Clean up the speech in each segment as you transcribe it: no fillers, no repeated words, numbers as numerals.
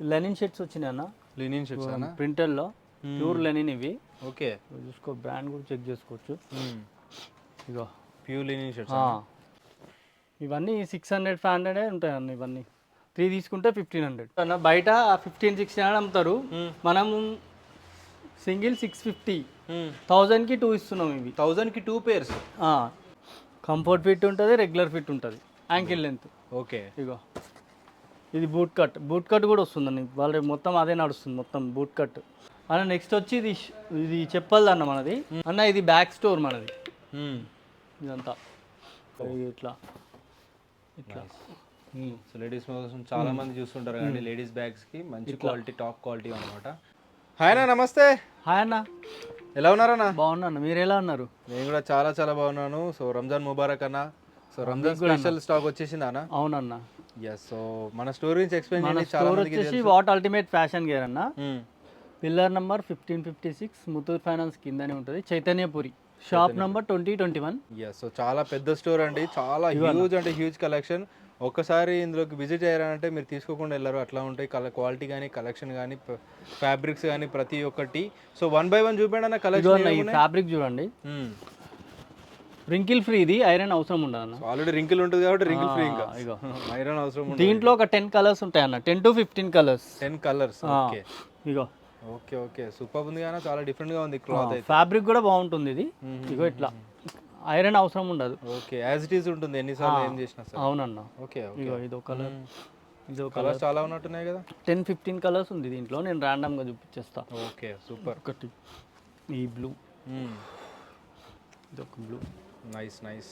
Linen shirts వచ్చినాయి అన్న, linen shirts అన్న, ప్రింటెడ్లో ప్యూర్ లెనిన్ ఇవి. ఓకే, చూసుకో, బ్రాండ్ కూడా చెక్ చేసుకోవచ్చు. ఇగో ప్యూర్ లినిన్ షర్ట్స్. ఇవన్నీ 600 500 ఉంటాయి అన్న. ఇవన్నీ 3 తీసుకుంటే 1500 అన్న. బయట 1500-1600 అమ్ముతారు, మనం సింగిల్ 650. 1000కి 2 ఇస్తున్నాం. ఇవి 1000కి 2 pairs. కంఫర్ట్ ఫిట్ ఉంటుంది, రెగ్యులర్ ఫిట్ ఉంటుంది, యాంకిల్ లెంత్. ఓకే, ఇగో ఇది బూట్ కట్. బూట్ కట్ కూడా వస్తుందండి, వాళ్ళ మొత్తం అదే నడుస్తుంది, మొత్తం బూట్ కట్ అన్న. నెక్స్ట్ వచ్చి ఇది చెప్పల్ది అన్న మనది అన్న. ఇది బ్యాక్ స్టోర్ మనది ఇదంతా. ఇట్లా ఇట్లా సో లేడీస్ కోసం చాలా మంది చూస్తుంటారు కానీ లేడీస్ బ్యాగ్స్ కి మంచి క్వాలిటీ, టాప్ క్వాలిటీ అన్నమాట. హాయ్ అన్న, నమస్తే. హాయ్ అన్న, ఎలా ఉన్నారన్న? బాగున్నాను, మీరు ఎలా ఉన్నారు? నేను కూడా చాలా చాలా బాగున్నాను. సో రంజాన్ ముబారక్ అన్న. సో రంజాన్ స్పెషల్ స్టాక్ వచ్చేసింది అన్న. అవునన్న. ఎస్. సో మన స్టోర్ గురించి ఎక్స్ప్లెయిన్ చేయండి. చాలా స్టోర్ మందికి వచ్చేసి వాట్ అల్టిమేట్ ఫ్యాషన్ గేర్ అన్న. పిల్లర్ నంబర్ 1556 ముత్తూర్ ఫైనాన్స్ కిందనే ఉంటుంది, Chaitanyapuri. Shop number 2021. Yes. So చాలా పెద్ద స్టోర్ అండి, చాలా హ్యూజ్ అంటే హ్యూజ్ కలెక్షన్. ఒక్కసారి ఇందులోకి విజిట్ అయ్యారంటే మీరు తీసుకోకుండా వెళ్ళరు, అట్లా ఉంటాయి క్వాలిటీ కానీ, కలెక్షన్ కానీ, ఫ్యాబ్రిక్స్ కానీ ప్రతి ఒక్కటి. సో 1 by 1 చూపండి అన్న కలెక్షన్. ఈ ఫ్యాబ్రిక్ చూడండి, రింకిల్ ఫ్రీ. ఇది ఐరన్ అవసరం ఉండదు, ఆల్రెడీ రింకిల్ ఉంటుంది కాబట్టి రింకిల్ ఫ్రీ. ఇంకా ఐరన్ అవసరం ఉండదు. దీంట్లో ఒక 10 కలర్స్ ఉంటాయి అన్న, 10 to 15 colours. 10 colours. Okay, ego okay okay, super ఉంది కానీ చాలా డిఫరెంట్ గా ఉంది క్లాత్ అయితే. ఫ్యాబ్రిక్ కూడా బాగుంటుంది ఇది. ఇగో ఇట్లా ఐరన్ అవసరం ఉండదు. ఓకే, యాజ్ ఇట్ ఈస్ ఉంటుంది ఎన్నిసార్లు ఏం చేసినా సార్. అవునన్న. ఓకే, ఇగో ఇదో కలర్, ఇదో కలర్ చాలా ఉన్నట్టున్నాయి కదా. 10-15 కలర్స్ ఉంది దీంట్లో, నేను ర్యాండమ్ గా చూపించేస్తా. Okay, super. ఒకటి ఈ బ్లూ, ఇది ఒక బ్లూ. Nice nice.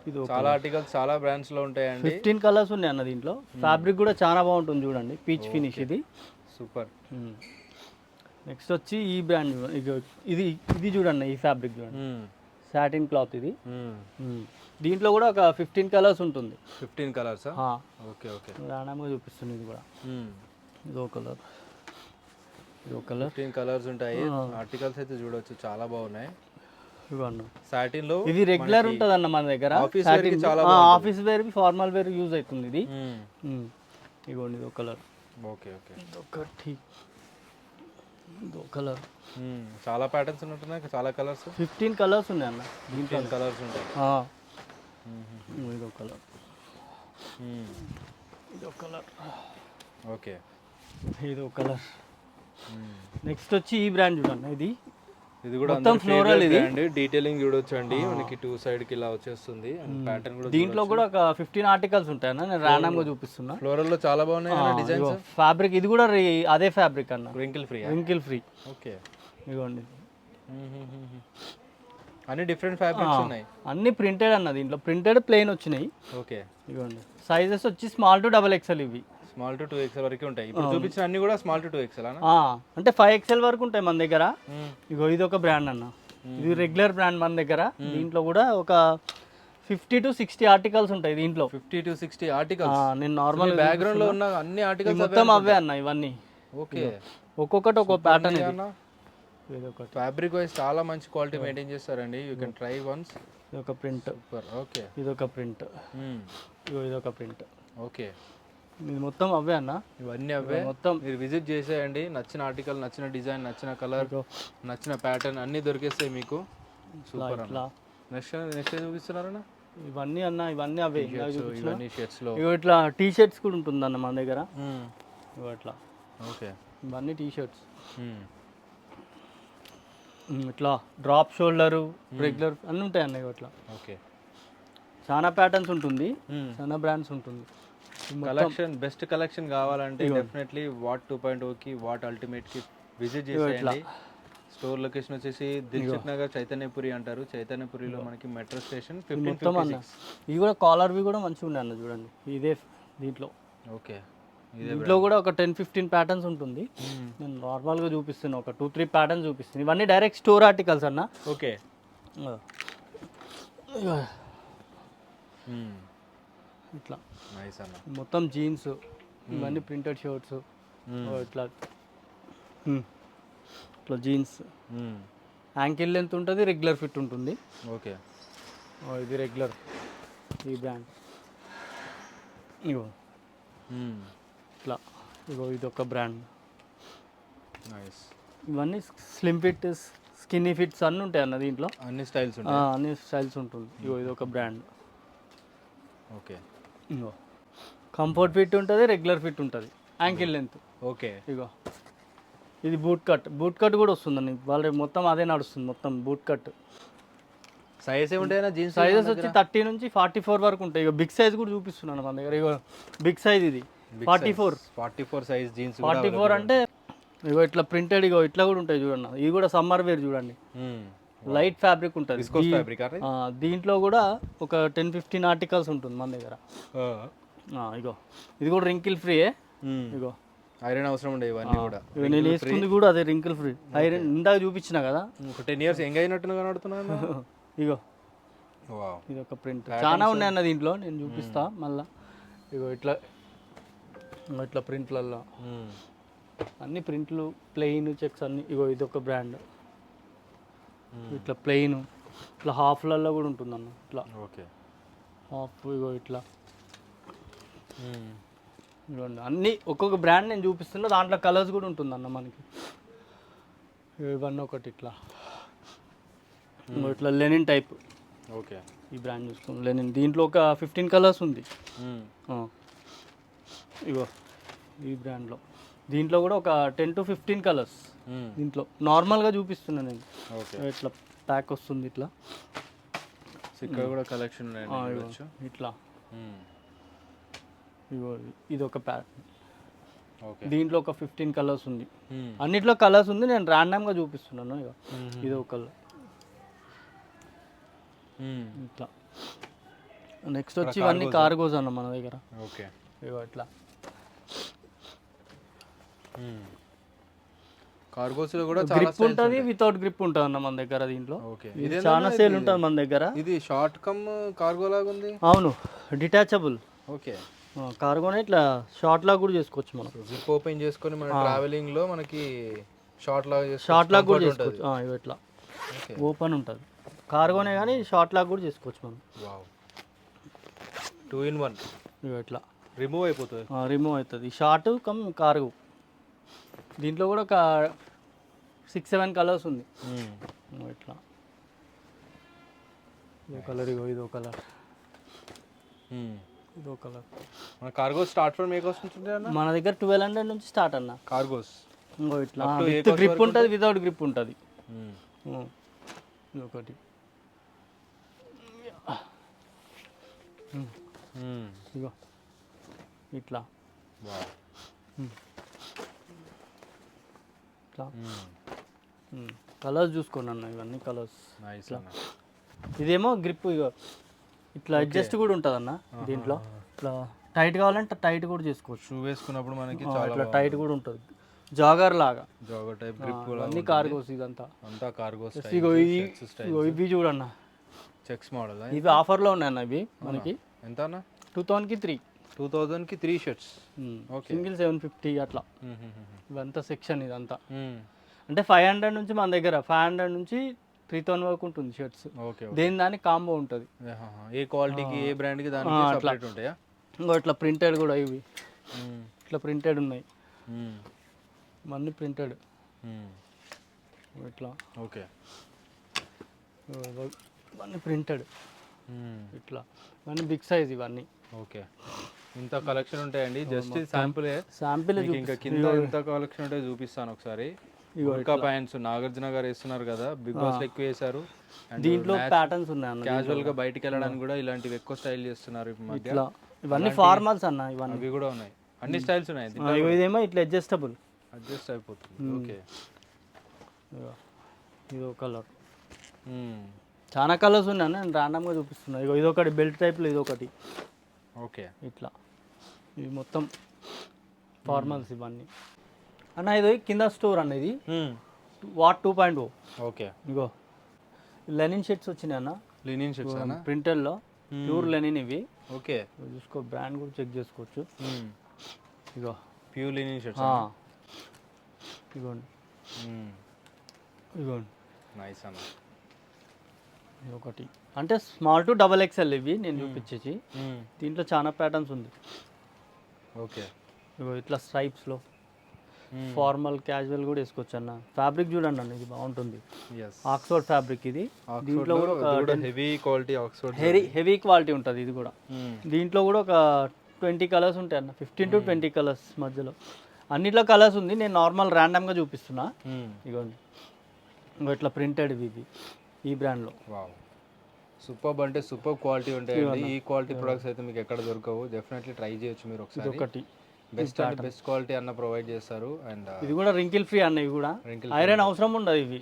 ఇది చాలా ఆర్టికల్స్ చాలా బ్రాండ్స్ లో ఉంటాయండి. 15 కలర్స్ ఉన్నాయి అన్న దీంట్లో. ఫ్యాబ్రిక్ కూడా చాలా బాగుంటుంది చూడండి, పీచ్ ఫినిష్. ఇది సూపర్. నెక్స్ట్ వచ్చి ఈ బ్రాండ్, ఇది ఇది చూడండి, ఈ ఫ్యాబ్రిక్ చూడండి, సాటిన్ క్లాత్ ఇది. దీంట్లో కూడా ఒక 15 కలర్స్ ఉంటుంది. 15 కలర్స్. ఓకే ఓకే, రాణంగా చూపిస్తుంది. ఇది కూడా ఇదో కలర్, ఇదో కలర్. 15 కలర్స్ ఉంటాయి. ఆర్టికల్స్ అయితే చూడొచ్చు, చాలా బాగున్నాయి. ఇవ్వండి, సాటిన్ లో. ఇది రెగ్యులర్ ఉంటుంది అన్న మన దగ్గర. Office wear, formal wear use అవుతుంది ఇది. ఇగోండి ఇదో కలర్. ఓకే ఓకే, ఒకటి ఇదో కలర్. చాలా ప్యాటర్న్స్ ఉంటున్నాయి, చాలా కలర్స్. 15 కలర్స్ ఉన్నాయి అన్న. 15 కలర్స్ ఉంటాయి. ఇదో కలర్, ఇదో కలర్. ఓకే, ఇదో కలర్. నెక్స్ట్ వచ్చి ఈ బ్రాండ్ చూడండి, ఇది కూడా మొత్తం ఫ్లోరల్. ఇది డీటెయిలింగ్ చూడొచ్చు అండి, మనకి 2 సైడ్ కి ఇలా వచ్చేస్తుంది. ప్యాటర్న్ కూడా దీంట్లో కూడా ఒక 15 ఆర్టికల్స్ ఉంటాయన్న, నేను ర్యాండమ్ గా చూపిస్తున్నా. ఫ్లోరల్ లో చాలా బాగున్నాయి డిజైన్స్. ఫ్యాబ్రిక్ ఇది కూడా అదే ఫ్యాబ్రిక్ అన్న, wrinkle free. Wrinkle free. Okay, ఇదిగోండి, అన్ని డిఫరెంట్ ఫ్యాబ్రిక్స్ ఉన్నాయి. అన్ని ప్రింటెడ్ అన్న, దీంట్లో ప్రింటెడ్ ప్లెయిన్ వచ్చినాయి. ఓకే, ఇదిగోండి. సైజెస్ వచ్చి స్మాల్ టు XXL. ఇవి స్మాల్ టు 2XL వరకు ఉంటాయి. ఇప్పుడు చూపించిన అన్ని కూడా స్మాల్ టు 2XL అన్న. అంటే 5XL వరకు ఉంటాయి మన దగ్గర. ఇగో ఇది ఒక బ్రాండ్ అన్న, ఇది రెగ్యులర్ బ్రాండ్ మన దగ్గర. దీంట్లో కూడా ఒక 50 to 60 ఆర్టికల్స్ ఉంటాయి దీంట్లో. 50 to 60 ఆర్టికల్స్. నేను నార్మల్ బ్యాక్గ్రౌండ్ లో ఉన్న అన్ని ఆర్టికల్స్ మొత్తం అవే అన్న ఇవన్నీ. ఓకే, ఒక్కొక్కటి ఒక్కో ప్యాటర్న్. ఫ్యాబ్రిక్ వైస్ చాలా మంచి క్వాలిటీ మెయింటైన్ చేస్తారండి. You can try once. ఇది ఒక ప్రింట్. సూపర్. ఓకే, ఇదొక ప్రింట్. ఇదొక ప్రింట్. ఓకే, ఇది మొత్తం అవే అన్న, ఇవన్నీ అవే. మొత్తం మీరు విజిట్ చేసేయండి. నచ్చిన ఆర్టికల్, నచ్చిన డిజైన్, నచ్చిన కలర్, నచ్చిన ప్యాటర్న్ అన్ని దొరికేస్తాయి మీకు. సూపర్ అన్న. నెక్స్ట్ చూపిస్తున్నారన్న? ఇవన్నీ అన్న, ఇవన్నీ అవే. ఇవన్నీ షర్ట్స్ లో ఇట్లా టీ షర్ట్స్ కూడా ఉంటుంది అన్న మన దగ్గర. ఇట్లా. ఓకే, ఇవన్నీ టీ షర్ట్స్. ఇట్లా డ్రాప్ షోల్డర్, రెగ్యులర్ అన్నీ ఉంటాయి అన్న ఇట్లా. ఓకే, చాలా ప్యాటర్న్స్ ఉంటుంది, చాలా బ్రాండ్స్ ఉంటుంది. కలెక్షన్, బెస్ట్ కలెక్షన్ కావాలంటే డెఫినెట్లీ వాట్ 2.0 కి, వాట్ అల్టిమేట్ కి విజిట్ చేసేయండి. స్టోర్ లొకేషన్ వచ్చేసి దిల్సుఖ్ నగర్, చైతన్యపురి అంటారు. చైతన్యపురిలో మనకి మెట్రో స్టేషన్ 1556. ఇవి కూడా కాలర్వి కూడా మంచిగా ఉన్నాయి అన్న, చూడండి ఇదే దీంట్లో. ఓకే, దీంట్లో కూడా ఒక 10-15 ప్యాటర్న్స్ ఉంటుంది. నేను నార్మల్గా చూపిస్తాను, ఒక 2-3 ప్యాటర్న్స్ చూపిస్తాను. ఇవన్నీ డైరెక్ట్ స్టోర్ ఆర్టికల్స్ అన్న. ఓకే, ఇట్లా నైస్ అన్న. మొత్తం జీన్స్, ఇవన్నీ ప్రింటెడ్ షర్ట్స్. ఇట్లా ఇట్లా జీన్స్, యాంకిల్ లెంత్ ఉంటుంది, రెగ్యులర్ ఫిట్ ఉంటుంది. ఓకే, ఇది రెగ్యులర్, ఈ బ్రాండ్. ఇగో ఇట్లా ఇగో ఇది ఒక బ్రాండ్. నైస్. ఇవన్నీ స్లిమ్ ఫిట్, స్కిన్నీ ఫిట్స్ అన్నీ ఉంటాయి అన్న దీంట్లో. అన్ని స్టైల్స్ ఉంటాయి. అన్ని స్టైల్స్ ఉంటుంది. ఇగో ఇది ఒక బ్రాండ్. ఓకే. ఇగో కంఫర్ట్ ఫిట్ ఉంటుంది, రెగ్యులర్ ఫిట్ ఉంటుంది, యాంకిల్ లెంత్. ఓకే. ఇగో ఇది బూట్ కట్. బూట్ కట్ కూడా వస్తుందండి వాళ్ళ మొత్తం అదే నడుస్తుంది మొత్తం బూట్ కట్. సైజ్ ఏముంటాయన్నా జీన్స్? సైజెస్ వచ్చి 30 నుంచి 44 వరకు ఉంటాయి. ఇక బిగ్ సైజ్ కూడా చూపిస్తున్నాను మన దగ్గర. ఇగో బిగ్ సైజ్ ఇది 44 సైజ్ జీన్స్. 44 అంటే ఇగో ఇట్లా ప్రింటెడ్, ఇగో ఇట్లా కూడా ఉంటాయి చూడండి. ఇది కూడా సమ్మర్ వేర్ చూడండి, లైట్ ఫ్యాబ్రిక్ ఉంటుంది. దీంట్లో కూడా ఒక 10-15 ఆర్టికల్స్ ఉంటుంది మన దగ్గర. ఇగో ఇది కూడా రింకిల్ ఫ్రీ. ఇగో ఐరన్ అవసరం ఉండే ఇవన్నీ కూడా. నేను వేసుకుంది కూడా అదే రింకిల్ ఫ్రీ. ఐరన్ ఇందాక చూపించిన కదా, ఒక 10 years యంగ్ అయినట్టుగా కనబడుతున్నాను. ఇగో వావ్, ఇది ఒక ప్రింట్. చాలా ఉన్నాయి అన్న దీంట్లో, నేను చూపిస్తా మళ్ళా. ఇగో ఇట్లా ఇట్లా ప్రింట్లలో అన్ని ప్రింట్లు, ప్లెయిన్ చెక్స్ అన్ని. ఇగో ఇది ఒక బ్రాండ్. ఇట్లా ప్లెయిన్, ఇట్లా హాఫ్లలో కూడా ఉంటుంది అన్న. ఇట్లా ఓకే హాఫ్. ఇగో ఇట్లా ఇవ్వండి అన్నీ ఒక్కొక్క బ్రాండ్ నేను చూపిస్తున్నా. దాంట్లో కలర్స్ కూడా ఉంటుంది అన్న మనకి. ఇవన్నీ ఒకటి ఇట్లా ఇట్లా లెనిన్ టైప్. ఓకే. ఈ బ్రాండ్ చూసుకోండి లెనిన్. దీంట్లో ఒక 15 కలర్స్ ఉంది. ఇగో ఈ బ్రాండ్లో దీంట్లో కూడా ఒక 10 to 15 కలర్స్. దీంట్లో నార్మల్గా చూపిస్తున్నాను నేను. ఇట్లా ప్యాక్ వస్తుంది ఇట్లా. ఇక్కడ కూడా కలెక్షన్ ఇట్లా. ఇగో ఇది ఒక ప్యాక్. ఓకే. దీంట్లో ఒక 15 కలర్స్ ఉంది. అన్నిట్లో కలర్స్ ఉంది, నేను ర్యాండమ్గా చూపిస్తున్నాను. ఇక ఇది ఒక కలర్ ఇట్లా. నెక్స్ట్ వచ్చి ఇవన్నీ కార్గోస్ అన్న మన దగ్గర. ఓకే. ఇగో ఇట్లా కార్గోస్లో కూడా గ్రిప్ ఉంటుంది, వితౌట్ గ్రిప్ ఉంటుంది అన్న మన దగ్గర. దీంట్లో చాలా సేల్ ఉంటుంది మన దగ్గర. ఇది షార్ట్ కమ్ కార్గో లాగా ఉంది. అవును, డిటాచబుల్. ఓకే. కార్గోనే ఇట్లా షార్ట్ లాగా కూడా చేసుకోవచ్చు మనం. జిప్ ఓపెన్ చేసుకొని మన ట్రావెలింగ్ లో మనకి షార్ట్ లాగా కూడా చేసుకోవచ్చు. ఇవి ఇట్లా ఓపెన్ ఉంటుంది. కార్గోనే కానీ షార్ట్ లాగా కూడా చేసుకోవచ్చు మనం. Wow, 2 in 1. ఇవి ఇట్లా రిమూవ్ అయిపోతుంది. రిమూవ్ అవుతుంది. Short come cargo. దీంట్లో కూడా ఒక 6-7 కలర్స్ ఉంది. ఇట్లా ఇదో కలర్, ఇగో ఇదో కలర్, ఇదో కలర్. మన cargos start from A cost ఉంటుంది అన్న? మన దగ్గర 1200 నుంచి స్టార్ట్ అన్న కార్గోస్. ఇంకో ఇట్లా విత్ గ్రిప్ ఉంటుంది, వితౌట్ గ్రిప్ ఉంటుంది. ఒకటి ఇగో ఇట్లా ఇట్లా కలర్స్ చూసుకోండి అన్న. ఇవన్నీ కలర్స్. ఇదేమో గ్రిప్. ఇగో ఇట్లా అడ్జస్ట్ కూడా ఉంటుంది అన్న దీంట్లో. ఇట్లా టైట్ కావాలంటే టైట్ కూడా చేసుకోవచ్చు. షూ వేసుకున్నప్పుడు మనకి ఇట్లా టైట్ కూడా ఉంటుంది, జాగర్ లాగా. Jogger type grip. అన్ని కార్గోస్. ఇదంతా అంతా కార్గోస్. ఇగో ఇవి చూడన్న, చెక్స్ మోడల్. ఇవి ఆఫర్లో ఉన్నాయన్న. ఇవి మనకి ఎంత అన్న? 2000కి 3 షర్ట్స్. సింగిల్ 750 అట్లా. ఇవంతా సెక్షన్ ఇదంతా. అంటే 500 నుంచి మన దగ్గర 500 నుంచి 3000 వరకు ఉంటుంది షర్ట్స్. దేని దానికి కాంబో ఉంటుంది. ఏ క్వాలిటీకి ఏ బ్రాండ్కి దానికి సెపరేట్ ఉంటాయా? ఇంకో ఇట్లా ప్రింటెడ్ కూడా ఇవి ఇట్లా ప్రింటెడ్ ఉన్నాయి. ఇవన్నీ ప్రింటెడ్ ఇట్లా. ఓకే. ఇవన్నీ ప్రింటెడ్ ఇట్లా. ఇవన్నీ బిగ్ సైజ్ ఇవన్నీ. ఓకే. ఇంత కలెక్షన్ ఉంటాయండి. Just sample. ఇంకా కింద ఎంత కలెక్షన్ ఉంటాయో చూపిస్తాను ఒకసారి. ఇంకా ప్యాంట్స్ నాగార్జున గారు వేస్తున్నారు కదా, బిగ్ బాస్ ఎక్కువ వేశారు. దీంట్లో ప్యాటర్న్స్ ఉన్నాయి. క్యాజువల్ గా బయటికి వెళ్ళడానికి కూడా ఇలాంటివి ఎక్కువ స్టైల్ చేస్తున్నారు ఈ మధ్య. ఇవన్నీ ఫార్మల్స్ అన్న. ఇవన్నీ అవి కూడా ఉన్నాయి, అన్ని స్టైల్స్ ఉన్నాయి. ఇదేమో ఇట్లా అడ్జస్ట్ అయిపోతుంది. ఓకే. ఇదో కలర్. చాలా కలర్స్ ఉన్నాయి అన్న, నేను ర్యాండమ్గా చూపిస్తున్నా. ఇగో ఇదొకటి బెల్ట్ టైప్లో, ఇదొకటి. ఓకే. ఇట్లా ఇవి మొత్తం ఫార్మల్స్ ఇవన్నీ అన్న. ఇది కింద స్టోర్ అన్న. ఇది what 2.0. Okay. Ego linen shirts వచ్చినాయి అన్న. లెనిన్ షర్ట్స్ అన్న, ప్రింటెడ్లో ప్యూర్ లెనిన్ ఇవి. ఓకే. చూసుకో, బ్రాండ్ కూడా చెక్ చేసుకోవచ్చు. ఇగో ప్యూర్ లెనిన్ షర్ట్స్. ఇగోండి ఇగోండి. నైస్ అన్న. ఒకటి అంటే స్మాల్ టు XXL ఇవి నేను చూపించేసి. దీంట్లో చాలా ప్యాటర్న్స్ ఉంది. ఓకే. ఇగో ఇట్లా స్ట్రైప్స్లో ఫార్మల్ క్యాజువల్ కూడా వేసుకోవచ్చు అన్న. ఫ్యాబ్రిక్ చూడండి అన్న, ఇది బాగుంటుంది. ఎస్ ఆక్స్ఫర్డ్ ఫ్యాబ్రిక్ ఇది. దీంట్లో కూడా ఒక heavy quality Oxford. Heavy quality ఉంటుంది ఇది కూడా. దీంట్లో కూడా ఒక 20 కలర్స్ ఉంటాయి అన్న, 15 to 20 కలర్స్ మధ్యలో. అన్నిట్లో కలర్స్ ఉంది, నేను నార్మల్ ర్యాండమ్గా చూపిస్తున్నా. ఇగోండి, ఇంకో ఇట్లా ప్రింటెడ్ ఇవి ఈ బ్రాండ్లో. వావ్, సూపర్ అంటే సూపర్ క్వాలిటీ ఉంటాయండి. ఈ క్వాలిటీ ప్రొడక్ట్స్ అయితే మీకు ఎక్కడ దొరకవు. డెఫినెట్లీ ట్రై చేయొచ్చు మీరు ఒకసారి. ఒకటి బెస్ట్ అంటే బెస్ట్ క్వాలిటీ అన్న ప్రొవైడ్ చేస్తారు. అండ్ ఇది కూడా రింకిల్ ఫ్రీ అన్న, ఇవి కూడా ఐరన్ అవసరం ఉండదు ఇవి.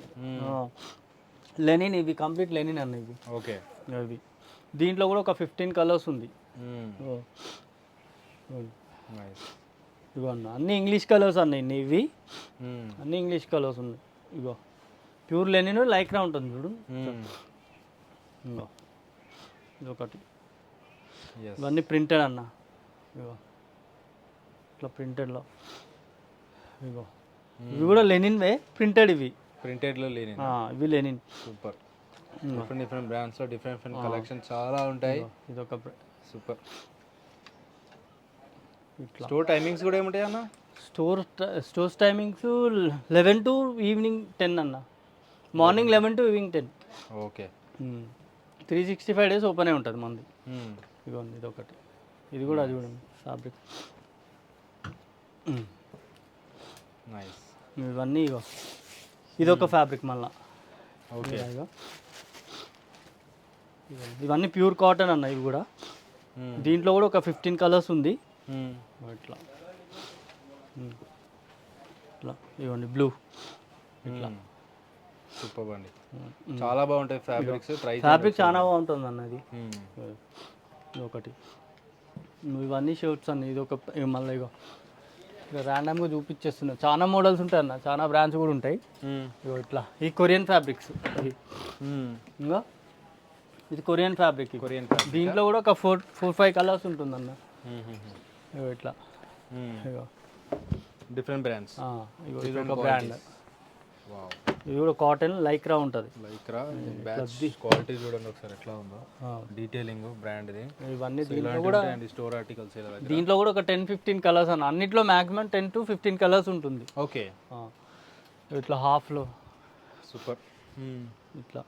లెనిన్ ఇవి, కంప్లీట్ లెనిన్ అన్న ఇవి. ఓకే, ఇవి దీంట్లో కూడా ఒక 15 కలర్స్ ఉంది. ఇగో అన్న, అన్ని ఇంగ్లీష్ కలర్స్ అన్న ఇవి. అన్ని ఇంగ్లీష్ కలర్స్ ఉన్నాయి. ఇగో ప్యూర్ లెనిన్ లైక్రా ఉంటుంది చూడు. ఇగో ఇదొకటి, ఇవన్నీ ప్రింటెడ్ అన్న. ఇగో ఇట్లా ప్రింటెడ్లో. ఇగో ఇవి కూడా లెనిన్వే, ప్రింటెడ్ ఇవి. ప్రింటెడ్లో లెనిన్, ఇవి లెనిన్. సూపర్. డిఫరెంట్ బ్రాండ్స్లో డిఫరెంట్ కలెక్షన్ చాలా ఉంటాయి. ఇదొక సూపర్. ఇట్లా స్టోర్ టైమింగ్స్ కూడా ఏముంటాయి అన్న? స్టోర్స్ టైమింగ్స్ 11 to ఈవినింగ్ 10 అన్న. Morning 11 to evening 10. Okay. 365 days ఓపెనే ఉంటుంది మంది. ఇదిగోండి ఇదొకటి, ఇది కూడా చూడండి ఫ్యాబ్రిక్. నైస్. ఇవన్నీ ఇగో ఇదొక ఫ్యాబ్రిక్ మళ్ళా. ఓకే. ఇవన్నీ ప్యూర్ కాటన్ అన్న ఇవి కూడా. దీంట్లో కూడా ఒక 15 కలర్స్ ఉంది. ఇట్లా ఇట్లా ఇవ్వండి బ్లూ. ఇట్లా సూపర్ అండి, చాలా బాగుంటాయి ఫ్యాబ్రిక్స్. ఫ్యాబ్రిక్ చాలా బాగుంటుంది అన్న ఇది. ఒకటి ఇవన్నీ షర్ట్స్ అన్న. ఇది ఒక మళ్ళీ ఇగో ఇక ర్యాండమ్గా చూపించేస్తున్నా. చాలా మోడల్స్ ఉంటాయి అన్న, చాలా బ్రాండ్స్ కూడా ఉంటాయి. ఇగో ఇట్లా ఈ కొరియన్ ఫ్యాబ్రిక్స్ ఇది. ఇంకా ఇది కొరియన్ ఫ్యాబ్రిక్. దీంట్లో కూడా ఒక 4-5 కలర్స్ ఉంటుందన్న. ఇగో ఇట్లా ఇగో డిఫరెంట్ బ్రాండ్స్. ఇగో ఇది ఒక బ్రాండ్. ఇది కూడా కాటన్ లైక్రా ఉంటుంది. లైక్రా బ్యాచ్ క్వాలిటీ చూడండి ఒకసారి ఎట్లా ఉందో, డీటెయిలింగ్ బ్రాండ్ది. ఇవన్నీ దీంట్లో కూడా స్టోర్ ఆర్టికల్స్. దీంట్లో కూడా ఒక 10-15 కలర్స్ అన్న. అన్నిట్లో మ్యాక్సిమం 10 to 15 కలర్స్ ఉంటుంది. ఓకే. ఇట్లా హాఫ్లో సూపర్. ఇట్లా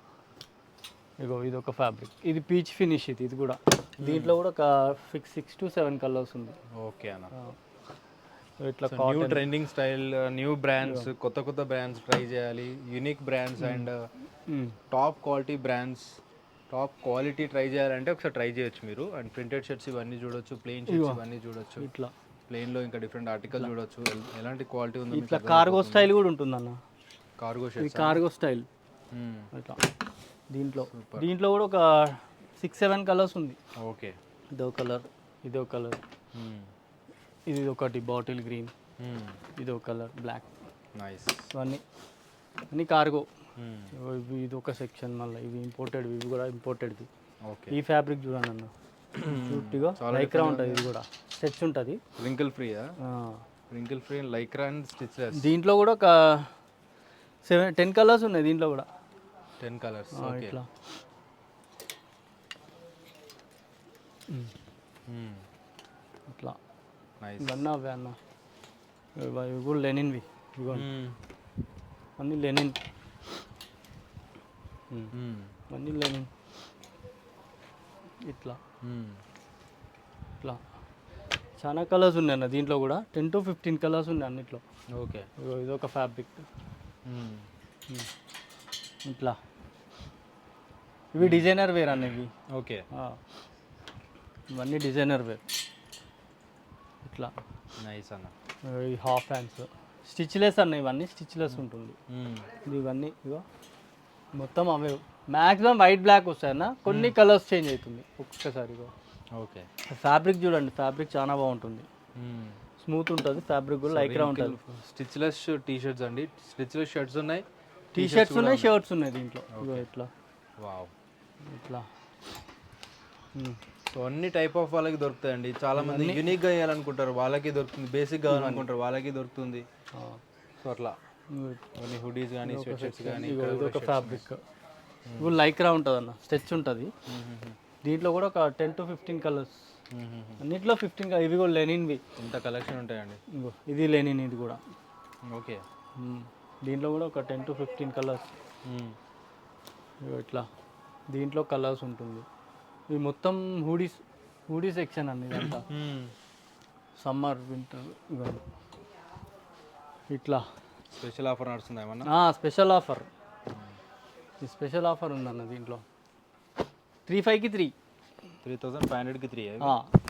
ఇగో ఇది ఒక ఫ్యాబ్రిక్. ఇది పీచ్ ఫినిష్. ఇది కూడా దీంట్లో కూడా ఒక 6 to 7 కలర్స్ ఉంది. ఓకే అన్న. ఇట్లా new trending style, new brands, కొత్త బ్రాండ్స్ ట్రై చేయాలి. Unique brands and top quality brands, top quality try చేయాలంటే ఒకసారి ట్రై చేయొచ్చు మీరు. అండ్ ప్రింటెడ్ షర్ట్స్ ఇవన్నీ చూడొచ్చు, ప్లెయిన్ షర్ట్స్ ఇవన్నీ చూడొచ్చు. ఇట్లా ప్లెయిన్లో ఇంకా డిఫరెంట్ ఆర్టికల్ చూడొచ్చు, ఎలాంటి క్వాలిటీ ఉందో. ఇట్లా కార్గో స్టైల్ కూడా ఉంటుందన్న. కార్గో షర్ట్స్, కార్గో స్టైల్ ఇట్లా. దీంట్లో కూడా ఒక 6-7 కలర్స్ ఉంది. ఓకే. ఇదో కలర్, ఇదో కలర్, ఇది ఒకటి బాటిల్ గ్రీన్, ఇదో కలర్ బ్లాక్. నైస్. ఇవన్నీ అన్ని కార్గో. ఇది ఒక సెక్షన్. మళ్ళీ ఇవి ఇంపోర్టెడ్, ఇవి కూడా ఇంపోర్టెడ్వి. ఓకే. ఈ ఫ్యాబ్రిక్ చూడండి అన్న, చూట్టిగా లైక్రా ఉంటుంది. ఇది కూడా స్టిచ్ ఉంటుంది. రింకిల్ ఫ్రీయా? Wrinkle free lycra and stitchless. దీంట్లో కూడా ఒక 10 కలర్స్ ఉన్నాయి. దీంట్లో కూడా 10 కలర్స్. ఇట్లా ఇట్లా ఇవన్నీ అవే అన్న. ఇవి కూడా లెనిన్వి. ఇవ్వండి అన్నీ లెనిన్, అన్నీ లెనిన్. ఇట్లా ఇట్లా చాలా కలర్స్ ఉన్నాయి అన్న. దీంట్లో కూడా 10 to 15 కలర్స్ ఉన్నాయి అన్నిట్లో. ఓకే. ఇదొక ఫ్యాబ్రిక్. ఇట్లా ఇవి డిజైనర్ వేర్ అన్న ఇవి. ఓకే. ఇవన్నీ డిజైనర్ వేర్. ఇట్లా నైస్ అన్న. ఈ హాఫ్ హ్యాండ్స్ స్టిచ్లెస్ అన్న. ఇవన్నీ స్టిచ్లెస్ ఉంటుంది. ఇవన్నీ ఇగో మొత్తం అవే. మ్యాక్సిమం వైట్ బ్లాక్ వస్తాయన్న, కొన్ని కలర్స్ చేంజ్ అవుతుంది ఒక్కసారి. ఇగో ఓకే. ఫ్యాబ్రిక్ చూడండి, ఫ్యాబ్రిక్ చాలా బాగుంటుంది, స్మూత్ ఉంటుంది. ఫ్యాబ్రిక్ కూడా లైక్రా ఉంటుంది. స్టిచ్లెస్ టీ షర్ట్స్ అండి. స్టిచ్లెస్ షర్ట్స్ ఉన్నాయి, టీ షర్ట్స్ ఉన్నాయి, షర్ట్స్ ఉన్నాయి దీంట్లో. ఇట్లా వావ్. ఇట్లా సో అన్ని టైప్ ఆఫ్ వాళ్ళకి దొరుకుతాయండి. చాలా మంది యూనిక్గా వేయాలనుకుంటారు, వాళ్ళకి దొరుకుతుంది. బేసిక్ కావాలనుకుంటారు, వాళ్ళకి దొరుకుతుంది. సో అట్లా కొన్ని హుడీస్ కానీ, స్వెట్ షర్ట్స్ కానీ. ఒక ఫ్యాబ్రిక్ లైక్రా ఉంటుంది అన్న, స్టిచ్ ఉంటుంది. దీంట్లో కూడా ఒక 10 to 15 కలర్స్ అన్నిట్లో 15 ఇవి కూడా లెనిన్వి. ఇంత కలెక్షన్ ఉంటాయండి. ఇగో ఇది లెనిన్, ఇది కూడా. ఓకే. దీంట్లో కూడా ఒక 10 to 15 కలర్స్. ఇట్లా దీంట్లో కలర్స్ ఉంటుంది. ఇది మొత్తం హూడీ సెక్షన్ అండి ఇదంతా. సమ్మర్ వింటర్ ఇట్లా స్పెషల్ ఆఫర్ నడుస్తుంది ఏమన్నా? స్పెషల్ ఆఫర్, ఈ స్పెషల్ ఆఫర్ ఉందన్న దీంట్లో 3,500కి 3. 3,500కి 3.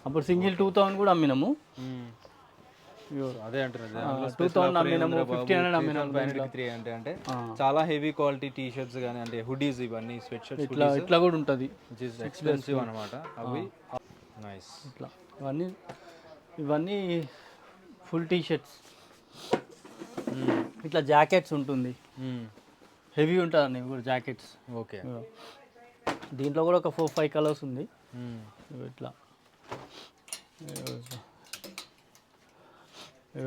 అప్పుడు సింగిల్ 2,000 కూడా అమ్మినాము. అదే అంటున్నారు 2,000 అమ్మినాము, 1,500 అమ్మినాము. 500కి 3 అంటే చాలా హెవీ క్వాలిటీ టీ షర్ట్స్ కానీ అంటే హుడీస్ ఇవన్నీ స్వెట్ షర్ట్స్ ఇట్లా కూడా ఉంటుంది, ఎక్స్పెన్సివ్ అనమాట అవి. నైస్. ఇట్లా ఇవన్నీ ఫుల్ టీ షర్ట్స్. ఇట్లా జాకెట్స్ ఉంటుంది, హెవీ ఉంటుంది అన్న ఇవి కూడా జాకెట్స్. ఓకే. దీంట్లో కూడా ఒక 4-5 కలర్స్ ఉంది. ఇట్లా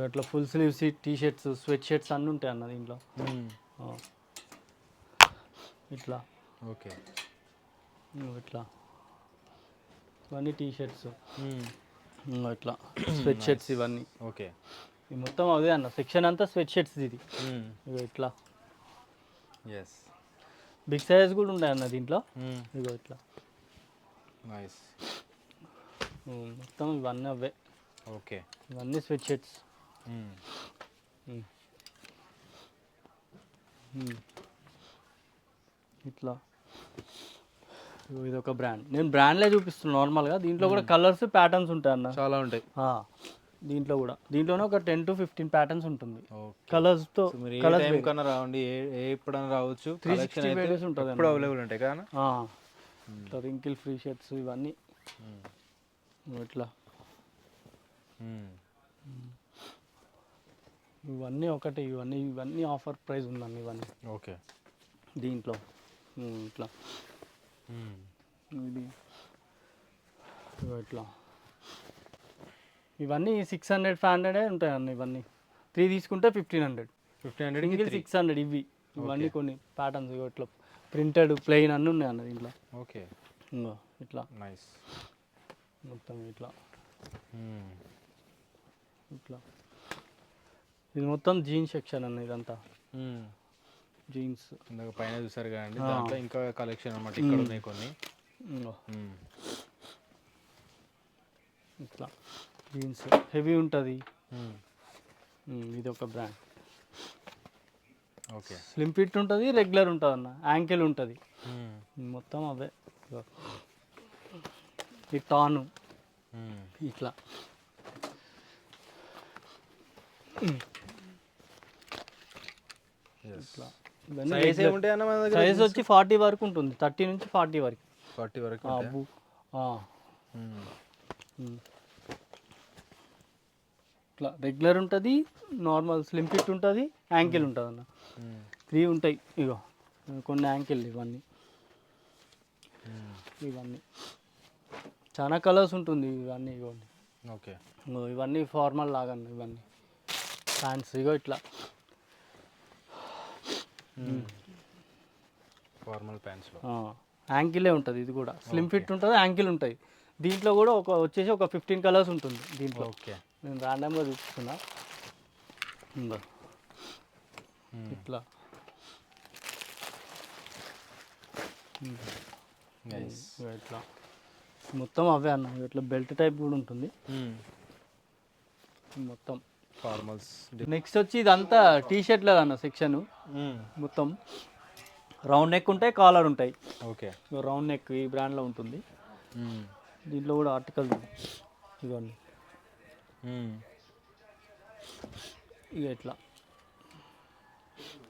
ఇట్లా full sleeves T shirts, sweat shirts అన్నీ ఉంటాయి అన్న దీంట్లో. ఇట్లా ఓకే. ఇట్లా ఇవన్నీ టీ షర్ట్స్, ఇట్లా స్వెట్ షర్ట్స్ ఇవన్నీ. ఓకే. ఇది మొత్తం అదే అన్న సెక్షన్ అంతా స్వెట్ షర్ట్స్. ఇది ఇట్లా ఎస్, బిగ్ సైజ్ కూడా ఉంటాయి అన్న దీంట్లో. ఇగో ఇట్లా నైస్. మొత్తం ఇవన్నీ అవే. ఓకే. ఇవన్నీ స్వెట్ షర్ట్స్. ఇట్లా ఇది ఒక బ్రాండ్, నేను బ్రాండ్లే చూపిస్తున్నాను నార్మల్గా. దీంట్లో కూడా కలర్స్ ప్యాటర్న్స్ ఉంటాయి అన్న, చాలా ఉంటాయి దీంట్లో కూడా. దీంట్లోనే ఒక 10 to 15 ప్యాటర్న్స్ ఉంటుంది కలర్స్తో. టైం కన్నా రావండి, ఎప్పుడైనా రావచ్చు. 360 వీడియోస్ ఉంటుంది ఎప్పుడు అవైలబుల్ ఉంటాయి కదా. ఇట్లా రింకిల్ ఫ్రీ షర్ట్స్ ఇవన్నీ. ఇట్లా ఇవన్నీ ఒకటి, ఇవన్నీ ఆఫర్ ప్రైస్ ఉందండి ఇవన్నీ. ఓకే. దీంట్లో ఇట్లా ఇది ఇట్లా ఇవన్నీ 600-500 ఉంటాయి అన్న ఇవన్నీ. 3 తీసుకుంటే 1,500. 600 ఇవన్నీ కొన్ని ప్యాటర్న్స్ ఇట్లా ప్రింటెడ్ ప్లెయిన్ అన్నీ ఉన్నాయి అన్న దీంట్లో. ఓకే. ఇట్లా నైస్. మొత్తం ఇట్లా ఇట్లా ఇది మొత్తం జీన్స్ సెక్షన్ అన్న ఇదంతా. జీన్స్ ఇందాక పైన చూసారు కదండి, దాంట్లో ఇంకా కలెక్షన్ అన్నమాట. ఇక్కడ ఉన్నాయి కొన్ని. ఇట్లా జీన్స్ హెవీ ఉంటుంది. ఇది ఒక బ్రాండ్. ఓకే. స్లిమ్ ఫిట్ ఉంటుంది, రెగ్యులర్ ఉంటుంది అన్న, యాంకిల్ ఉంటుంది, మొత్తం అవే. ఈ టాను ఇట్లా ఇట్లా సైజ్ వచ్చి 40 వరకు ఉంటుంది, 30 నుంచి 40 వరకు. 40 వరకు ఇట్లా రెగ్యులర్ ఉంటుంది, నార్మల్ స్లిమ్ ఫిట్ ఉంటుంది, యాంకిల్ ఉంటుంది అన్న. 3 ఉంటాయి. ఇగో కొన్ని యాంకిల్ ఇవన్నీ చాలా కలర్స్ ఉంటుంది ఇవన్నీ. ఇవ్వండి. ఓకే. ఇవన్నీ ఫార్మల్ లాగా ఇవన్నీ ప్యాంట్స్. ఇగో ఇట్లా ఫార్మల్ ప్యాంట్స్లో యాంకిలే ఉంటుంది. ఇది కూడా స్లిమ్ ఫిట్ ఉంటుంది, యాంకిల్ ఉంటుంది. దీంట్లో కూడా వచ్చేసి ఒక 15 కలర్స్ ఉంటుంది దీంట్లో. ఓకే. నేను ర్యాండమ్గా చూపిస్తున్నా. ఇట్లా ఇట్లా మొత్తం అవే అన్న. ఇట్లా బెల్ట్ టైప్ కూడా ఉంటుంది మొత్తం ఫార్మల్స్. నెక్స్ట్ వచ్చి ఇదంతా టీ షర్ట్లే అన్న సెక్షన్. మొత్తం రౌండ్ నెక్ ఉంటాయి, కాలర్ ఉంటాయి. ఓకే. రౌండ్ నెక్ ఈ బ్రాండ్లో ఉంటుంది. దీంట్లో కూడా ఆర్టికల్ ఇవన్నీ ఇక ఇట్లా.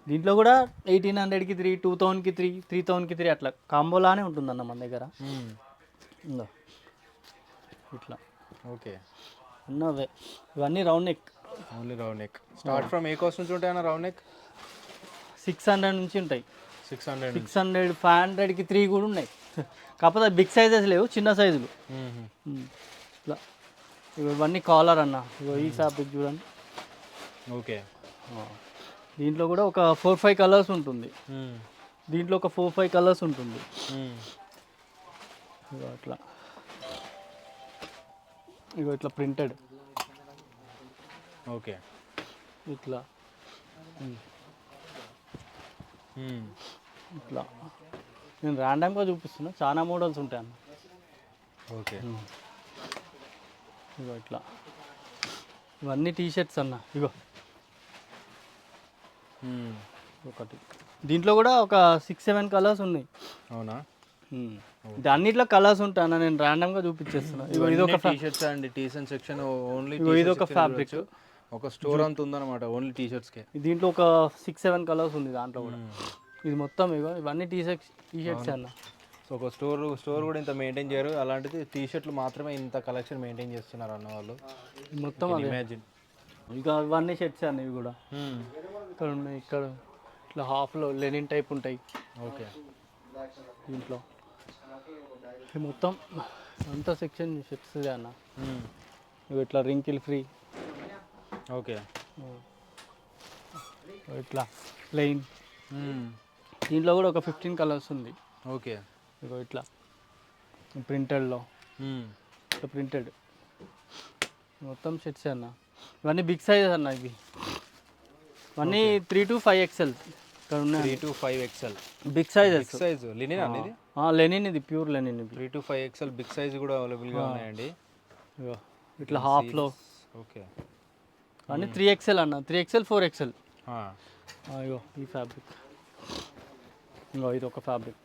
దీంట్లో కూడా 1,800కి 3, 2,000కి 3, 3,000కి 3 అట్లా కాంబోలానే ఉంటుందన్న మన దగ్గర. ఇట్లా ఓకే. ఉన్నవే ఇవన్నీ round neck. Only round neck. Start from A cost నుంచి ఉంటాయన్న రౌండ్ నెక్? 600 నుంచి ఉంటాయి. 600, 500కి 3 కూడా ఉన్నాయి. కాకపోతే బిగ్ సైజెస్ లేవు, చిన్న సైజులు. ఇట్లా ఇవన్నీ కాలర్ అన్న. ఈ ఫ్యాబ్రిక్ చూడండి. ఓకే. దీంట్లో కూడా ఒక 4-5 కలర్స్ ఉంటుంది. దీంట్లో ఒక 4-5 కలర్స్ ఉంటుంది. అట్లా ఇగో ఇట్లా ప్రింటెడ్ ఓకే. ఇట్లా ఇట్లా నేను ర్యాండమ్గా చూపిస్తున్నా, చాలా మోడల్స్ ఉంటాయి అన్న. ఓకే. ఇగో ఇట్లా ఇవన్నీ టీ షర్ట్స్ అన్న. ఇగో ఒకటి, దీంట్లో కూడా ఒక 6-7 కలర్స్ ఉన్నాయి. అవునా? అన్నిట్లో కలర్స్ ఉంటాయి అన్న, నేను ర్యాండమ్గా చూపించేస్తున్నా. ఇగో ఇది ఒక టీ షర్ట్స్ అండి, టీ షర్ట్ సెక్షన్ ఓన్లీ. ఇది ఒక ఫ్యాబ్రిక్, ఒక స్టోర్ అంత ఉందన్నమాట ఓన్లీ టీ షర్ట్స్కే. దీంట్లో ఒక 6-7 కలర్స్ ఉంది దాంట్లో కూడా. ఇది మొత్తం ఇగో ఇవన్నీ టీ షర్ట్స్ అన్న. సో ఒక స్టోర్ కూడా ఇంత మెయింటైన్ చేయరు, అలాంటిది టీ షర్ట్లు మాత్రమే ఇంత కలెక్షన్ మెయింటైన్ చేస్తున్నారు అన్న వాళ్ళు. మొత్తం అది ఇమాజిన్. ఇక ఇవన్నీ షర్ట్స్ అన్న. ఇవి కూడా ఇక్కడ ఉన్నాయి, ఇక్కడ ఇట్లా హాఫ్లో లెనిన్ టైప్ ఉంటాయి. ఓకే. దీంట్లో ఇది మొత్తం అంతా సెక్షన్ షర్ట్స్ అన్న. ఇవి ఇట్లా రింకిల్ ఫ్రీ. ఓకే. ఇట్లా ప్లెయిన్. దీంట్లో కూడా ఒక 15 కలర్స్ ఉంది. ఓకే. ఇగో ఇట్లా ప్రింటెడ్లో, ఇట్లా ప్రింటెడ్ మొత్తం షర్ట్స్ అన్న. ఇవన్నీ బిగ్ సైజ్ అన్న. ఇవి ఇవన్నీ 3 to 5 XL ఇక్కడ ఉన్నాయి. 3 to 5 XL big sizes. Size linen అనేది. లెనిన్, ఇది ప్యూర్ లెనిన్. ఇది 3 to 5 XL బిగ్ సైజ్ కూడా అవైలబుల్గా ఉన్నాయండి. ఇగో ఇట్లా హాఫ్లో. ఓకే. అన్నీ 3XL అన్న, 3XL 4XL. ఇగో ఈ ఫ్యాబ్రిక్, ఇంకో ఇది ఒక ఫ్యాబ్రిక్.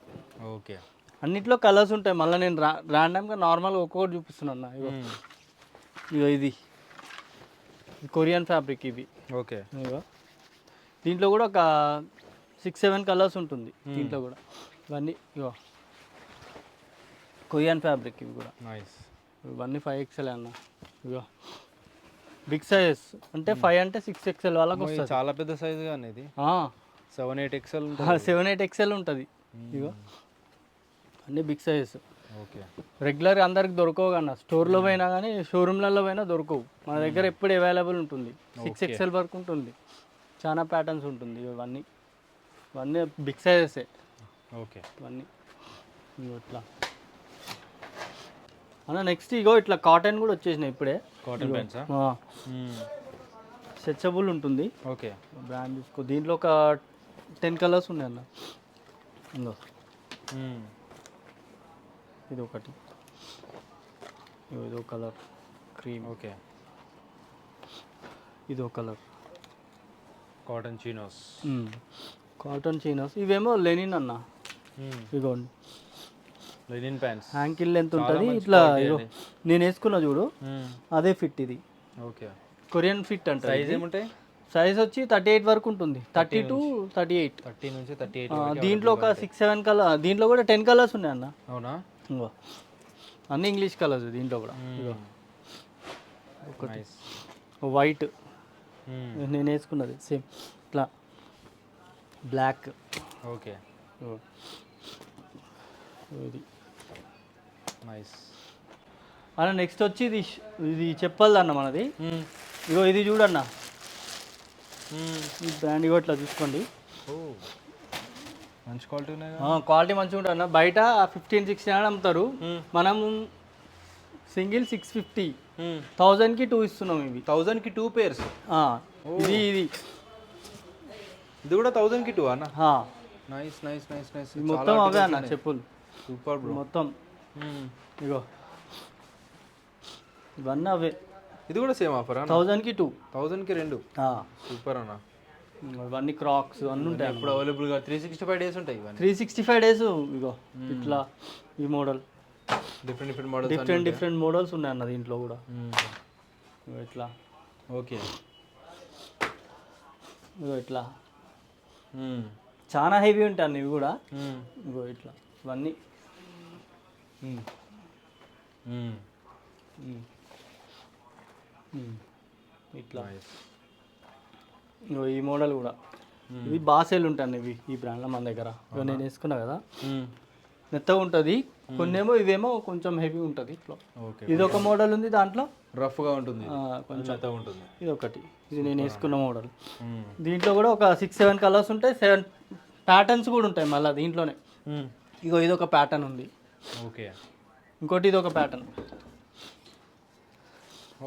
ఓకే. అన్నిట్లో కలర్స్ ఉంటాయి. మళ్ళీ నేను ర్యాండమ్గా నార్మల్గా ఒక్కొక్కటి చూపిస్తున్నాను అన్న. ఇగో ఇగో ఇది కొరియన్ ఫ్యాబ్రిక్ ఇవి. ఓకే. ఇగో దీంట్లో కూడా ఒక 6-7 కలర్స్ ఉంటుంది దీంట్లో కూడా. ఇవన్నీ ఇగో కొరియన్ ఫ్యాబ్రిక్ ఇవి కూడా. నైస్. ఇవన్నీ 5XL అన్న. ఇగో బిగ్ సైజెస్ అంటే 5 అంటే 6XL వాళ్ళకి వస్తుంది. చాలా పెద్ద సైజు కానీ ఇది 7-8 XL. 7-8 XL ఉంటుంది. ఇగో అన్నీ బిగ్ సైజెస్. ఓకే. రెగ్యులర్ అందరికి దొరకవు కన్నా, స్టోర్లో పోయినా కానీ షోరూమ్లలో పోయినా దొరకవు. మన దగ్గర ఎప్పుడు అవైలబుల్ ఉంటుంది. 6XL వరకు ఉంటుంది. చాలా ప్యాటర్న్స్ ఉంటుంది. ఇవన్నీ ఇవన్నీ బిగ్ సైజెసే. ఓకే. ఇవన్నీ ఇగో ఇట్లా అన్న. నెక్స్ట్ ఇగో ఇట్లా కాటన్ కూడా వచ్చేసినాయి ఇప్పుడే. కాటన్ ప్యాంట్స్ స్ట్రెచబుల్ ఉంటుంది. ఓకే. బ్రాండ్ తీసుకో. దీంట్లో ఒక 10 కలర్స్ ఉన్నాయి అన్న. ఇంకో ఇది ఒకటి, ఇదో కలర్ క్రీమ్. ఓకే. ఇదో colour cotton chinos. Cotton chinos. ఇవేమో లెనిన్ అన్న. ఇగోండి లెనిన్ ప్యాంట్స్. హ్యాంకిల్ లెంత్ ఉంటుంది ఇట్లా. ఇగో నేను వేసుకున్నా చూడు, అదే ఫిట్ ఇది. ఓకే. కొరియన్ ఫిట్ అంటే. సైజ్ ఏముంటాయి? సైజ్ వచ్చి 38 వరకు ఉంటుంది. 30 to 38. 30 నుంచి 38. దీంట్లో ఒక 6-7 కలర్. దీంట్లో కూడా 10 కలర్స్ ఉన్నాయి అన్న. అవునా? ఇంకో అన్ని ఇంగ్లీష్ కలర్స్ దీంట్లో కూడా. ఇగో ఒకటి వైట్, నేను వేసుకున్నది సేమ్ ఇట్లా బ్లాక్. ఓకే. ఇది నైస్ అన్న. నెక్స్ట్ వచ్చి ఇది చెప్పాలి అన్న మనది. ఇగో ఇది చూడన్న, ఈ బ్రాండ్ ఇగో ఇట్లా చూసుకోండి. మంచి క్వాలిటీ ఉన్నాయి. క్వాలిటీ మంచిగా ఉంటుంది అన్న. బయట 15-16 అమ్ముతారు, మనం సింగిల్ 650. 1000కి 2 ఇస్తున్నాం. ఇవి 1000కి 2 pairs. ఇది ఇది ఇది కూడా 1000కి 2 అన్న. Nice nice nice nice. మొత్తం అవే అన్న చెప్పులు. Super bro. మొత్తం ఇగో ఇవన్నీ అవే. ఇది కూడా సేమ్ ఆఫర్. 1000కి 2. 1000కి 2. సూపర్ అన్న. ఇవన్నీ క్రాక్స్ అన్నీ ఉంటాయి. ఇప్పుడు అవైలబుల్గా 365 days ఉంటాయి ఇవన్నీ. 365 days. ఇగో ఇట్లా ఈ మోడల్, డిఫరెంట్ మోడల్స్ ఉన్నాయి అన్న దీంట్లో కూడా. ఇట్లా ఓకే. ఇగో ఇట్లా చాలా హెవీ ఉంటాయి అన్న ఇవి కూడా. ఇగో ఇట్లా ఇవన్నీ ఇట్లా. ఇగో ఈ మోడల్ కూడా. ఇవి బాగా సేల్ ఉంటాయి ఇవి ఈ బ్రాండ్లో మన దగ్గర. ఇగో నేను వేసుకున్నా కదా, మెత్తగా ఉంటుంది. కొన్నేమో ఇవేమో కొంచెం హెవీ ఉంటుంది ఇట్లా. ఇది ఒక మోడల్ ఉంది, దాంట్లో రఫ్గా ఉంటుంది, కొంచెం మెత్తగా ఉంటుంది. ఇది ఒకటి, ఇది నేను వేసుకున్న మోడల్. దీంట్లో కూడా ఒక 6-7 కలర్స్ ఉంటాయి. 7 ప్యాటర్న్స్ కూడా ఉంటాయి మళ్ళీ దీంట్లోనే. ఇగో ఇది ఒక ప్యాటర్న్ ఉంది. ఓకే. ఇంకోటి ఇది ఒక ప్యాటర్న్.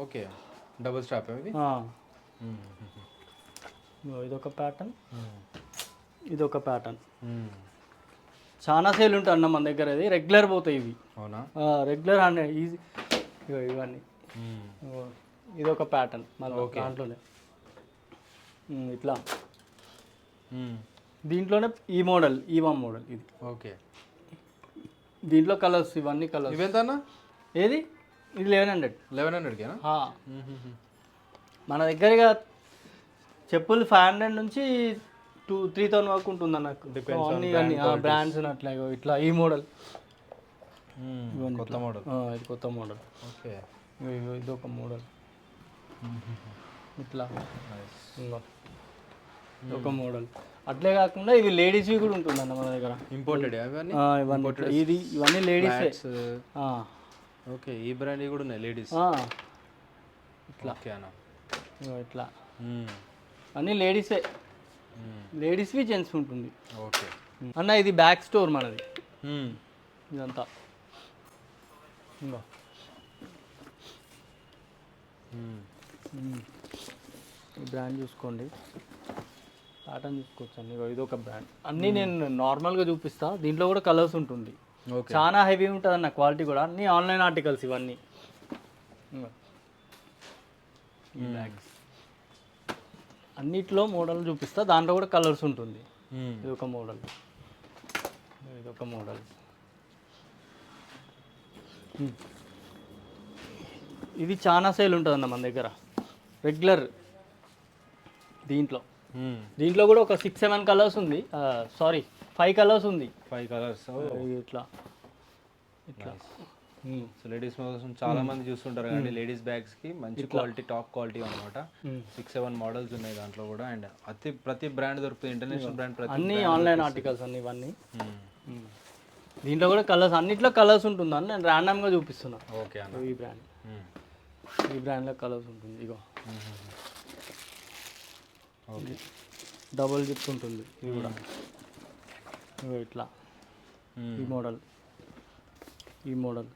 ఓకే, డబుల్ స్ట్రాప్ ఇది. ఇదొక ప్యాటర్న్, ఇదొక ప్యాటర్న్. చాలా సేల్ ఉంటాయి అన్న మన దగ్గర. ఇది రెగ్యులర్ పోతాయి ఇవి. అవునా? రెగ్యులర్ అనే ఈజీ. ఇవన్నీ ఇదొక ప్యాటర్న్ మళ్ళీ దాంట్లోనే ఇట్లా. దీంట్లోనే ఈ మోడల్, ఈ1 మోడల్ ఇది. ఓకే, దీంట్లో కలర్స్, ఇవన్నీ కలర్స్. ఇవెంత అన్న? ఏది? ఇది 1100. 1100కేనా? మన దగ్గర ఇక చెప్పులు 500 నుంచి 3000 వరకు ఉంటుంది నాకు. అన్ని బ్రాండ్స్ అట్లా. ఇట్లా ఈ మోడల్, కొత్త మోడల్. ఇది కొత్త మోడల్. ఓకే, ఇది ఒక మోడల్. ఇట్లా ఒక మోడల్. అట్లే కాకుండా ఇవి లేడీస్వి కూడా ఉంటుందన్న మన దగ్గర. ఇంపోర్టెడ్ ఇవన్నీ లేడీస్. ఓకే, ఈ బ్రాండ్ కూడా ఉన్నాయి లేడీస్. ఇట్లా ఓకే అన్న. ఇట్లా అన్నీ లేడీసే. లేడీస్వి జెంట్స్ ఉంటుంది. ఓకే అన్న ఇది బ్యాక్ స్టోర్ మనది. ఇదంతా ఈ బ్రాండ్ చూసుకోండి, ప్యాటర్న్ చూసుకోవచ్చు అండి. ఇదొక బ్రాండ్. అన్నీ నేను నార్మల్గా చూపిస్తా. దీంట్లో కూడా కలర్స్ ఉంటుంది. చాలా హెవీ ఉంటుంది అన్న క్వాలిటీ కూడా. అన్నీ ఆన్లైన్ ఆర్టికల్స్ ఇవన్నీ. అన్నిట్లో మోడల్ చూపిస్తా, దాంట్లో కూడా కలర్స్ ఉంటుంది. ఇదొక మోడల్, ఇదొక మోడల్. ఇది చాలా సేల్ ఉంటుందన్న మన దగ్గర రెగ్యులర్. దీంట్లో కూడా ఒక 6-7 కలర్స్ ఉంది. సారీ 5 కలర్స్ ఉంది. 5 కలర్స్. ఇట్లా ఇట్లా. సో లేడీస్ కోసం చాలా మంది చూస్తుంటారు కానీ లేడీస్ బ్యాగ్స్ కి మంచి క్వాలిటీ, టాప్ క్వాలిటీ అనమాట. 6-7 మోడల్స్ ఉన్నాయి దాంట్లో కూడా. అండ్ ప్రతి బ్రాండ్ దొరుకుతుంది, ఇంటర్నేషనల్ బ్రాండ్. అన్ని ఆన్లైన్ ఆర్టికల్స్ అన్ని ఇవన్నీ. దీంట్లో కూడా కలర్స్, అన్నిట్లో కలర్స్ ఉంటుందని నేను ర్యాండమ్గా చూపిస్తున్నా. ఓకే అన్న. ఈ బ్రాండ్లో కలర్స్ ఉంటుంది. ఇగో ఓకే, డబుల్ జిప్ ఉంటుంది ఇది కూడా. ఇగో ఇట్లా ఈ మోడల్, ఈ మోడల్.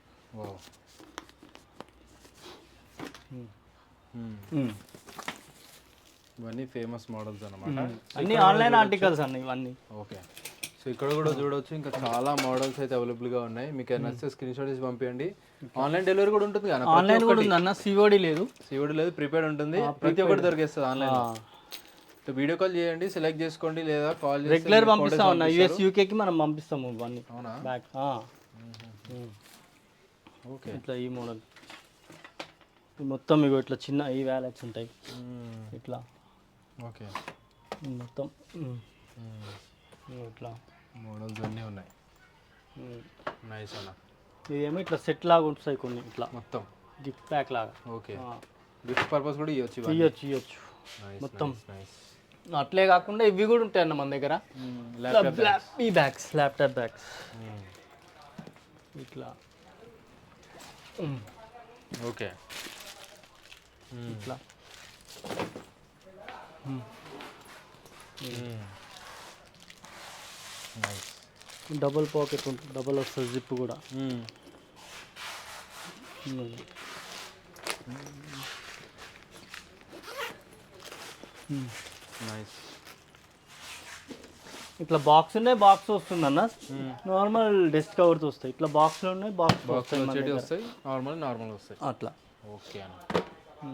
ఇవన్నీ ఫేమస్ మోడల్స్ అన్నమాట. అన్ని ఆన్లైన్ ఆర్టికల్స్ అన్ని ఇవన్నీ. ఓకే, సో ఇక్కడ కూడా చూడవచ్చు, ఇంకా చాలా మోడల్స్ అయితే అవైలబుల్గా ఉన్నాయి. మీకు నచ్చితే స్క్రీన్ షాట్ తీసి పంపించండి. ఆన్లైన్ డెలివరీ కూడా ఉంటుంది కదా? ఆన్లైన్ కూడా ఉంది అన్న. సిఓడి లేదు, ప్రీపెయిడ్ ఉంటుంది. ప్రతి ఒక్కటి దొరికేస్తుంది ఆన్లైన్. వీడియో కాల్ చేయండి, సెలెక్ట్ చేసుకోండి, లేదా కాల్ చేసి రెగ్యులర్ పంపిస్తాం అన్న. యూఎస్ యూకేకి మనం పంపిస్తాము ఇవన్నీ. అవునా? బ్యాక్. ఓకే, ఇట్లా ఈ మోడల్ మొత్తం. ఇగో ఇట్లా చిన్న ఈ వ్యాలెట్స్ ఉంటాయి ఇట్లా. ఓకే, మొత్తం ఇట్లా మోడల్స్ అన్నీ ఉన్నాయి. నైస్ అన్న. ఇదేమో ఇట్లా సెట్ లాగా ఉంటాయి కొన్ని, ఇట్లా మొత్తం గిఫ్ట్ ప్యాక్ లాగా. ఓకే, గిఫ్ట్ పర్పస్ కూడా ఇవ్వచ్చు. ఇవ్వచ్చు మొత్తం. అట్లే కాకుండా ఇవి కూడా ఉంటాయి అన్న మన దగ్గర. ఈ బ్యాగ్స్, ల్యాప్టాప్ బ్యాగ్స్ ఇట్లా. ఓకే, ఇట్లా డబుల్ పాకెట్ ఉంటుంది, డబుల్ వస్తుంది జిప్ కూడా. నైస్. ఇట్లా బాక్స్ ఉన్నాయి, బాక్స్ వస్తుంది అన్న. నార్మల్ డెస్క్ కవర్స్ వస్తాయి. ఇట్లా బాక్స్లో ఉన్నాయి, బాక్స్ వస్తాయి. నార్మల్ వస్తాయి అట్లా. ఓకే అన్న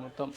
మొత్తం.